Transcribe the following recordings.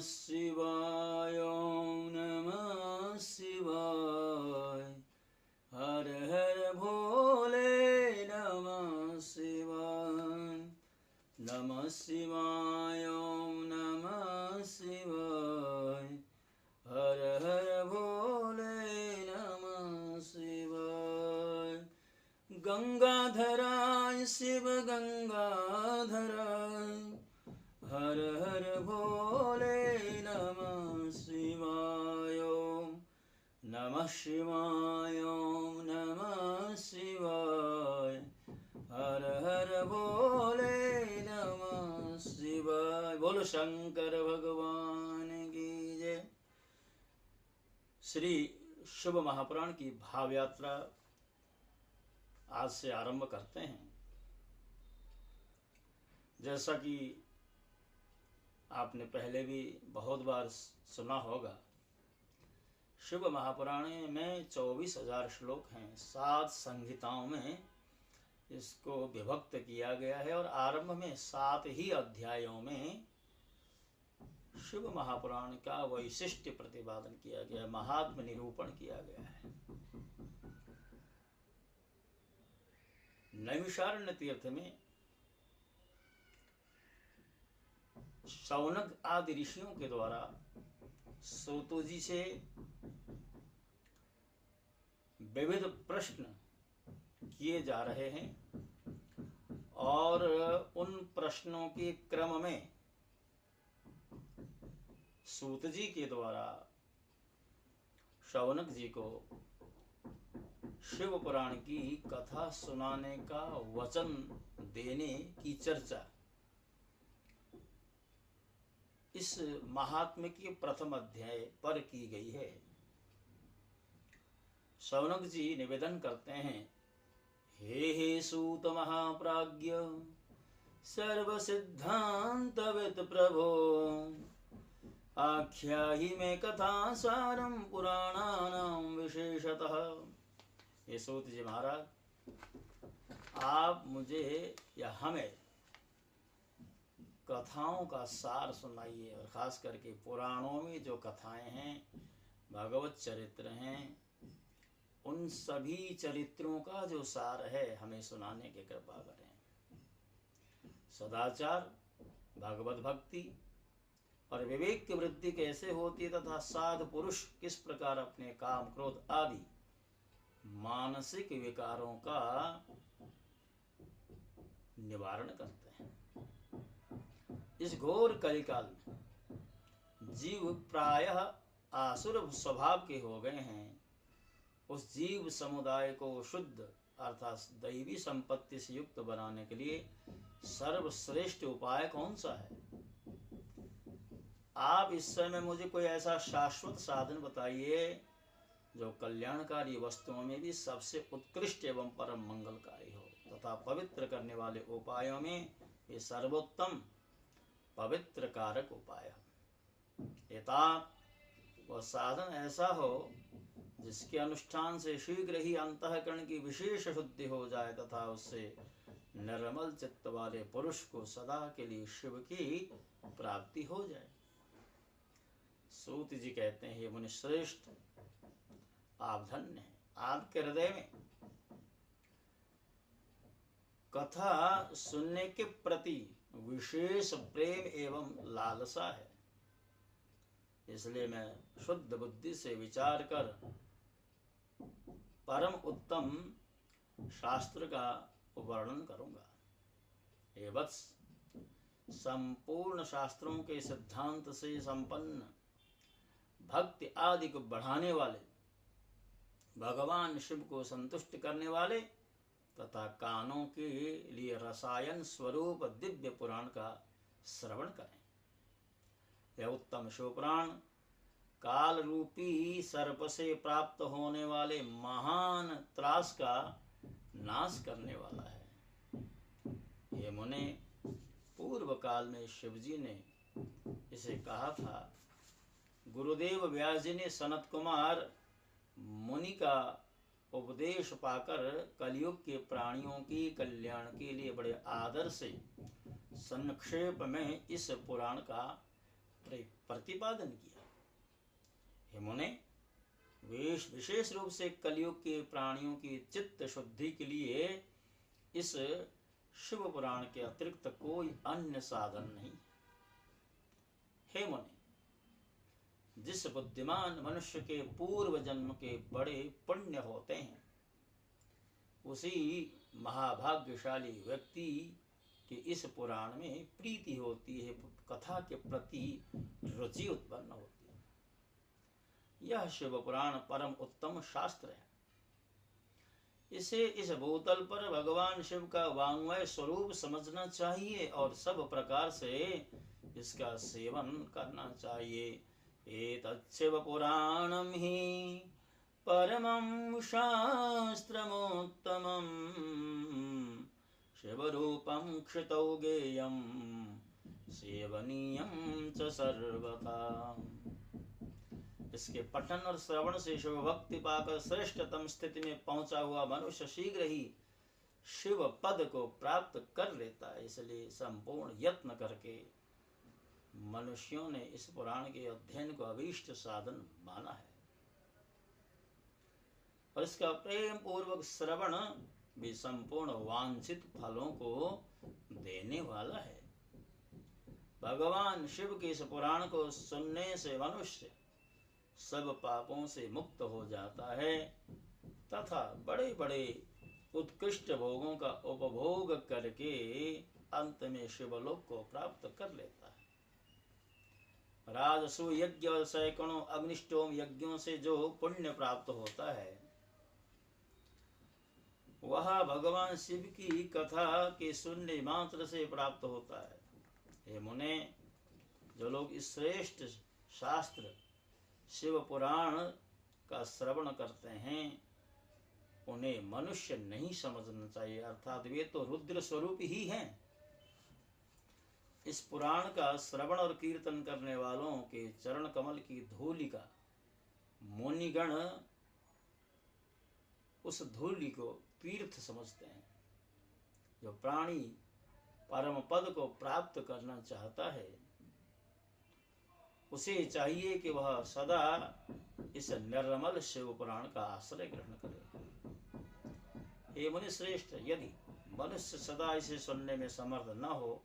शिवाय ओम नमः शिवाय। हर हर भोले नमः शिवाय। नमः शिवाय ओम नमः शिवाय। हर हर भोले नमः शिवाय। गंगाधराय शिव गंगाधराय। हर हर भोले नमः शिवाय ओम नमः शिवाय ओम नमः शिवाय। हर हर भोले नमः शिवाय। बोलो शंकर भगवान की जय। श्री शुभ महापुराण की भाव यात्रा आज से आरंभ करते हैं। जैसा कि आपने पहले भी बहुत बार सुना होगा, शुभ महापुराण में 24,000 श्लोक हैं। 7 संहिताओं में इसको विभक्त किया गया है और आरंभ में 7 ही अध्यायों में शुभ महापुराण का वैशिष्ट्य प्रतिपादन किया गया है, महात्म निरूपण किया गया है। नैमिषारण्य तीर्थ में शौनक आदि ऋषियों के द्वारा सूत जी से विविध प्रश्न किए जा रहे हैं और उन प्रश्नों के क्रम में सूत जी के द्वारा शौनक जी को शिव पुराण की कथा सुनाने का वचन देने की चर्चा इस महात्म्य के प्रथम अध्याय पर की गई है। शौनक जी निवेदन करते हैं, हे सूत महाप्राज्ञ सर्व सिद्धांतवित प्रभो, आख्याहि में कथा सारम पुराणानां विशेषतः। हे सूत जी महाराज, आप मुझे या हमें कथाओं का सार सुनाइए और खास करके पुराणों में जो कथाएं हैं, भगवत चरित्र हैं, उन सभी चरित्रों का जो सार है हमें सुनाने की कृपा करें। सदाचार, भगवत भक्ति और विवेक की वृद्धि कैसे होती है तथा साधु पुरुष किस प्रकार अपने काम क्रोध आदि मानसिक विकारों का निवारण करते हैं। इस घोर कलिकाल में जीव प्रायः आसुर स्वभाव के हो गए हैं। उस जीव समुदाय को शुद्ध अर्थात दैवी संपत्ति से युक्त बनाने के लिए सर्वश्रेष्ठ उपाय कौन सा है? आप इस समय मुझे कोई ऐसा शाश्वत साधन बताइए जो कल्याणकारी वस्तुओं में भी सबसे उत्कृष्ट एवं परम मंगलकारी हो तथा पवित्र करने वाले उपायों में ये सर्वोत्तम पवित्र कारक उपाय एता वह साधन ऐसा हो जिसके अनुष्ठान से शीघ्र ही अंतःकरण की विशेष शुद्धि हो जाए तथा उससे निर्मल चित्त वाले पुरुष को सदा के लिए शिव की प्राप्ति हो जाए। सूत जी कहते हैं, हे मुनि श्रेष्ठ, आप धन्य हैं। आपके हृदय में कथा सुनने के प्रति विशेष प्रेम एवं लालसा है। इसलिए मैं शुद्ध बुद्धि से विचार कर परम उत्तम शास्त्र का वर्णन करूंगा। हे वत्स, संपूर्ण शास्त्रों के सिद्धांत से संपन्न भक्ति आदि को बढ़ाने वाले, भगवान शिव को संतुष्ट करने वाले तथा कानों के लिए रसायन स्वरूप दिव्य पुराण का श्रवण करें। यह उत्तम शिव पुराण काल रूपी सर्प से प्राप्त होने वाले महान त्रास का नाश करने वाला है। ये मुने, पूर्व काल में शिवजी ने इसे कहा था। गुरुदेव व्यास जी ने सनत कुमार मुनि का उपदेश पाकर कलयुग के प्राणियों की कल्याण के लिए बड़े आदर से संक्षेप में इस पुराण का प्रतिपादन किया। हे मुने, विशेष रूप से कलयुग के प्राणियों की चित्त शुद्धि के लिए इस शिव पुराण के अतिरिक्त कोई अन्य साधन नहीं। हे मुने, जिस बुद्धिमान मनुष्य के पूर्व जन्म के बड़े पुण्य होते हैं, उसी महाभाग्यशाली व्यक्ति की इस पुराण में प्रीति होती है, कथा के प्रति रुचि उत्पन्न होती है। यह शिव पुराण परम उत्तम शास्त्र है। इसे इस भूतल पर भगवान शिव का वाङ्मय स्वरूप समझना चाहिए और सब प्रकार से इसका सेवन करना चाहिए। एतत् शिव पुराणं हि परमं शास्त्रमोत्तमं शिवरूपं क्षितौ गेयं सेवनीयं च सर्वथा। इसके पठन और श्रवण से शिव भक्ति पाकर श्रेष्ठतम स्थिति में पहुंचा हुआ मनुष्य शीघ्र ही शिव पद को प्राप्त कर लेता है। इसलिए संपूर्ण यत्न करके मनुष्यों ने इस पुराण के अध्ययन को अभीष्ट साधन माना है और इसका प्रेम पूर्वक श्रवण भी संपूर्ण वांछित फलों को देने वाला है। भगवान शिव के इस पुराण को सुनने से मनुष्य सब पापों से मुक्त हो जाता है तथा बड़े बड़े उत्कृष्ट भोगों का उपभोग करके अंत में शिवलोक को प्राप्त कर लेता है। राजसु यज्ञ और सैकड़ों अग्निष्टोम यज्ञों से जो पुण्य प्राप्त होता है, वह भगवान शिव की कथा के सुनने मात्र से प्राप्त होता है। हे मुने, जो लोग इस श्रेष्ठ शास्त्र शिव पुराण का श्रवण करते हैं, उन्हें मनुष्य नहीं समझना चाहिए, अर्थात वे तो रुद्र स्वरूप ही हैं। इस पुराण का श्रवण और कीर्तन करने वालों के चरण कमल की धूलि का मुनिगण उस धूलि को तीर्थ समझते हैं। जो प्राणी परम पद को प्राप्त करना चाहता है, उसे चाहिए कि वह सदा इस निर्मल शिव पुराण का आश्रय ग्रहण करे। हे मुनि श्रेष्ठ, यदि मनुष्य सदा इसे सुनने में समर्थ न हो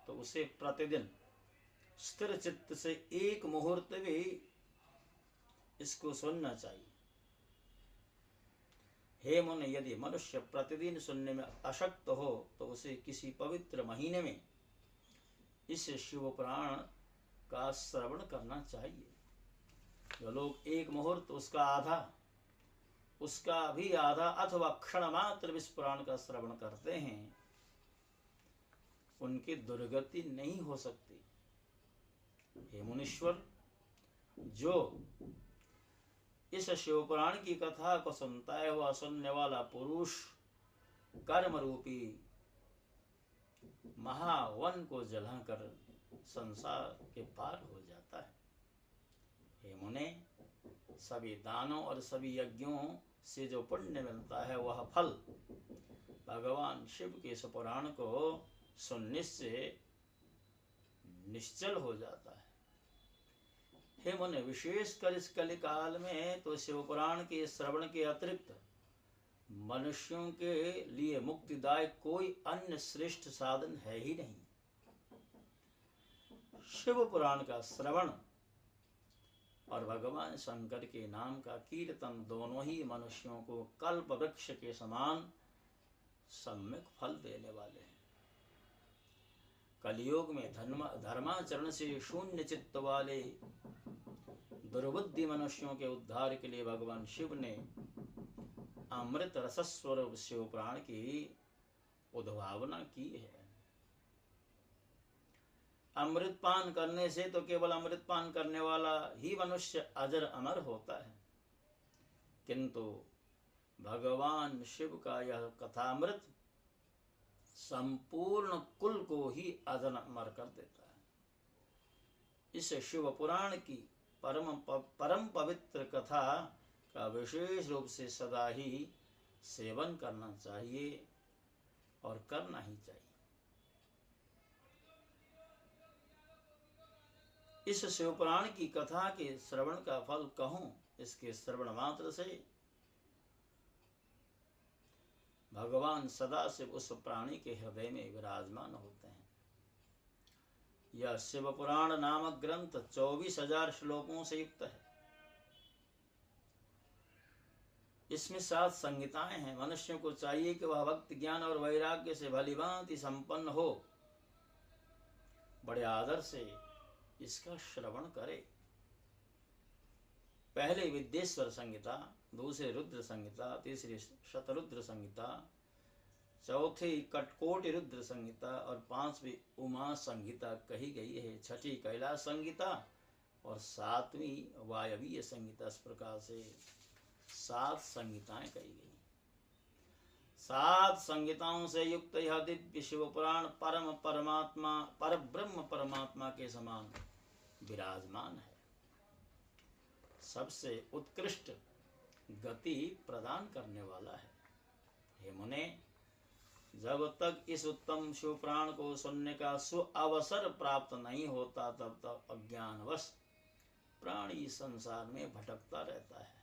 तो उसे प्रतिदिन स्थिर चित्त से एक मुहूर्त भी इसको सुनना चाहिए। हे मुनि, यदि मनुष्य प्रतिदिन सुनने में अशक्त हो तो उसे किसी पवित्र महीने में इस शिव पुराण का श्रवण करना चाहिए। जो लोग एक मुहूर्त उसका भी आधा अथवा क्षण मात्र इस पुराण का श्रवण करते हैं, उनकी दुर्गति नहीं हो सकती। हे मुनीश्वर, जो इस शिव पुराण की कथा को सुनता है, वह सुनने वाला पुरुष कर्म रूपी महावन को जलाकर संसार के पार हो जाता है। हे मुने, सभी दानों और सभी यज्ञों से जो पुण्य मिलता है, वह फल भगवान शिव के इस पुराण को सुनने से निश्चल हो जाता है। हे मुने, विशेषकर इस कलिकाल में तो शिव पुराण के श्रवण के अतिरिक्त मनुष्यों के लिए मुक्तिदायक कोई अन्य श्रेष्ठ साधन है ही नहीं। शिव पुराण का श्रवण और भगवान शंकर के नाम का कीर्तन दोनों ही मनुष्यों को कल्प वृक्ष के समान सम्यक फल देने वाले हैं। कलियुग में धर्माचरण से शून्य चित्त वाले दुर्बुद्धि मनुष्यों के उद्धार के लिए भगवान शिव ने अमृत रसस्वरूप शिव पुराण की उद्भावना की है। अमृत पान करने से तो केवल अमृत पान करने वाला ही मनुष्य अजर अमर होता है, किंतु भगवान शिव का यह कथामृत संपूर्ण कुल को ही अजर अमर कर देता है। इस शिव पुराण की परम पवित्र कथा का विशेष रूप से सदा ही सेवन करना चाहिए और करना ही चाहिए। इस शिवपुराण की कथा के श्रवण का फल कहूं, इसके श्रवण मात्र से भगवान सदाशिव उस प्राणी के हृदय में विराजमान होते हैं। यह शिव पुराण नामक ग्रंथ 24,000 श्लोकों से युक्त है। इसमें 7 संहिताएं हैं। मनुष्यों को चाहिए कि वह भक्ति, ज्ञान और वैराग्य से भलीभांति संपन्न हो, बड़े आदर से इसका श्रवण करे। पहले विद्येश्वर संहिता, दूसरी रुद्र संहिता, तीसरी शतरुद्र संहिता, चौथी कटकोटि रुद्र संहिता और 5वीं उमा संहिता कही गई है। 6ठी कैलाश संहिता और 7वीं वायवीय संहिता। इस प्रकार से 7 संहिताएं कही गई। 7 संहिताओं से युक्त यह दिव्य शिव पुराण परम परमात्मा, पर ब्रह्म परमात्मा के समान विराजमान है। सबसे उत्कृष्ट गति प्रदान करने वाला है। हे मुने, जब तक इस उत्तम शिव पुराण को सुनने का सुअवसर प्राप्त नहीं होता, तब तक अज्ञानवश प्राणी संसार में भटकता रहता है।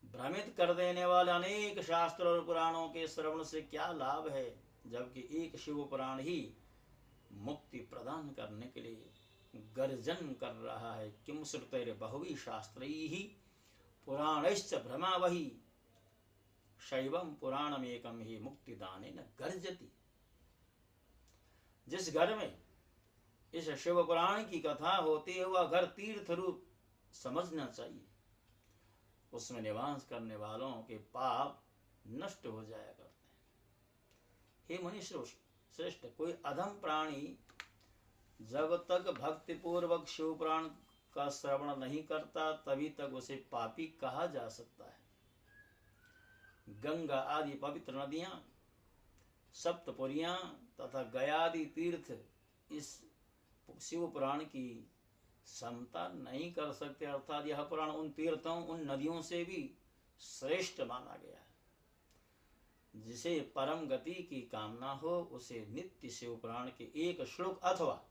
भ्रमित कर देने वाले अनेक शास्त्र और पुराणों के श्रवण से क्या लाभ है, जबकि एक शिव पुराण ही मुक्ति प्रदान करने के लिए गर्जन कर रहा है। किम श्रुतैर बहुवी शास्त्रैः पुराणैश्च भ्रमावहि शैवम पुराणमेकम ही मुक्तिदानेन गर्जति। जिस घर में इस शिव पुराण की कथा होती है, वह घर तीर्थ रूप समझना चाहिए। उसमें निवास करने वालों के पाप नष्ट हो जाया करते हैं। हे मुनि श्रेष्ठ, कोई अधम प्राणी जब तक भक्ति पूर्वक शिव पुराण का श्रवण नहीं करता, तभी तक उसे पापी कहा जा सकता है। गंगा आदि पवित्र नदियां, सप्तपुरियां तथा गयादि तीर्थ इस शिव पुराण की समता नहीं कर सकते। अर्थात यह पुराण उन तीर्थों, उन नदियों से भी श्रेष्ठ माना गया है। जिसे परम गति की कामना हो, उसे नित्य शिव पुराण के एक श्लोक अथवा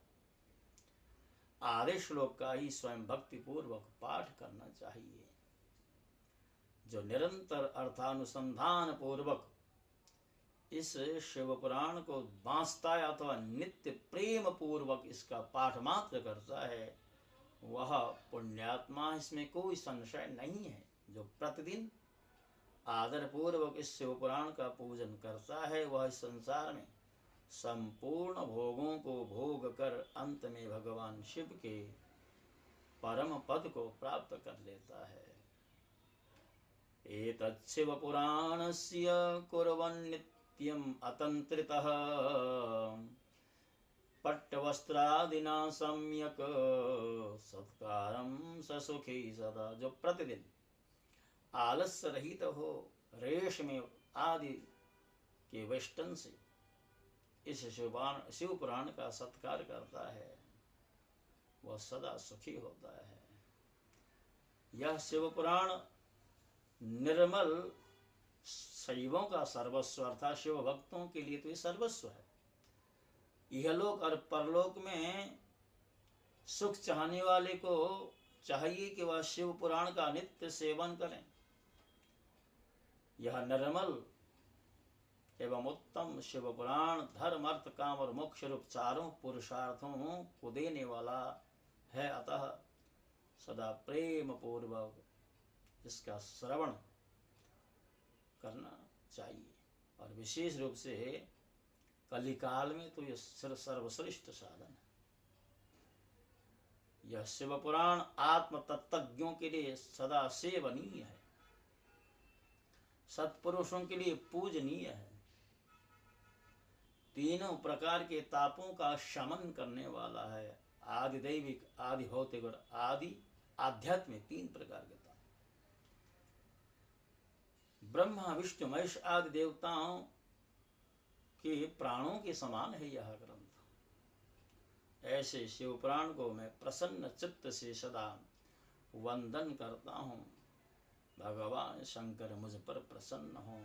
आधे श्लोक का ही स्वयं भक्ति पूर्वक पाठ करना चाहिए। जो निरंतर अर्थानुसंधान पूर्वक इस शिव पुराण को बांसता है अथवा नित्य प्रेम पूर्वक इसका पाठ मात्र करता है, वह पुण्यात्मा, इसमें कोई संशय नहीं है। जो प्रतिदिन आदर पूर्वक इस शिव पुराण का पूजन करता है, वह इस संसार में संपूर्ण भोगों को भोग कर अंत में भगवान शिव के परम पद को प्राप्त कर लेता है। एतत् शिव पुराणस्य कुर्वन् नित्यम् अतंत्रितः पट्टवस्त्रादिना सम्यक सत्कारं स सुखी सदा। जो प्रतिदिन आलस्य रहित हो, रेशम आदि के वेष्टन से इस शिव पुराण का सत्कार करता है, वह सदा सुखी होता है। यह शिव पुराण निर्मल शैवों का सर्वस्व, अर्थात शिव भक्तों के लिए तो ये सर्वस्व है। इहलोक और परलोक में सुख चाहने वाले को चाहिए कि वह शिव पुराण का नित्य सेवन करें। यह निर्मल एवं उत्तम शिव पुराण धर्म, अर्थ, काम और मोक्ष रूप चारों पुरुषार्थों को देने वाला है। अतः सदा प्रेम पूर्वक इसका श्रवण करना चाहिए, और विशेष रूप से कलिकाल में तो यह सर्वश्रेष्ठ साधन है। यह शिव पुराण आत्म तत्वज्ञों के लिए सदा सेवनीय है, सत्पुरुषों के लिए पूजनीय है। तीनों प्रकार के तापों का शमन करने वाला है। आदि दैविक, आदि भौतिक और आदि आध्यात्मिक 3 प्रकार के ताप। ब्रह्मा, विष्णु, महेश आदि देवताओं के प्राणों के समान है यह ग्रंथ। ऐसे शिव पुराण को मैं प्रसन्न चित्त से सदा वंदन करता हूँ। भगवान शंकर मुझ पर प्रसन्न हों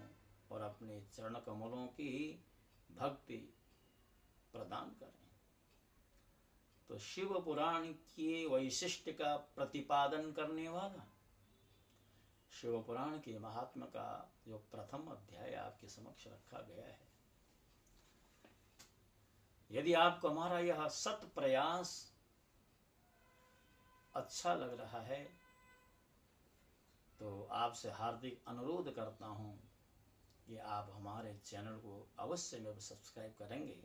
और अपने चरण कमलों की भक्ति प्रदान करें। तो तो शिव पुराण के वैशिष्ट्य का प्रतिपादन करने वाला शिव पुराण के महात्मा का जो प्रथम अध्याय आपके समक्ष रखा गया है। यदि आपको हमारा यह सत प्रयास अच्छा लग रहा है तो आपसे हार्दिक अनुरोध करता हूं कि आप हमारे चैनल को अवश्य में सब्सक्राइब करेंगे,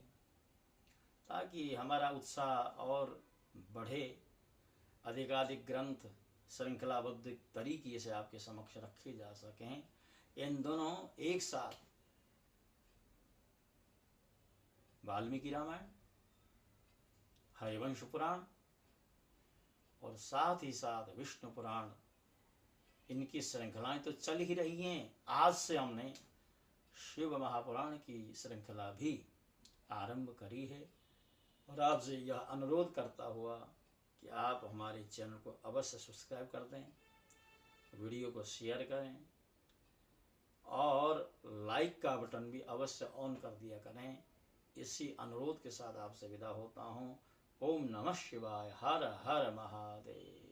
ताकि हमारा उत्साह और बढ़े, अधिकाधिक ग्रंथ श्रृंखलाबद्ध तरीके से आपके समक्ष रखे जा सकें। इन दोनों एक साथ वाल्मीकि रामायण, हरिवंश पुराण और साथ ही साथ विष्णु पुराण, इनकी श्रृंखलाएं तो चल ही रही हैं। आज से हमने शिव महापुराण की श्रृंखला भी आरंभ करी है और आपसे यह अनुरोध करता हुआ कि आप हमारे चैनल को अवश्य सब्सक्राइब कर दें, वीडियो को शेयर करें और लाइक का बटन भी अवश्य ऑन कर दिया करें। इसी अनुरोध के साथ आपसे विदा होता हूँ। ओम नमः शिवाय। हर हर महादेव।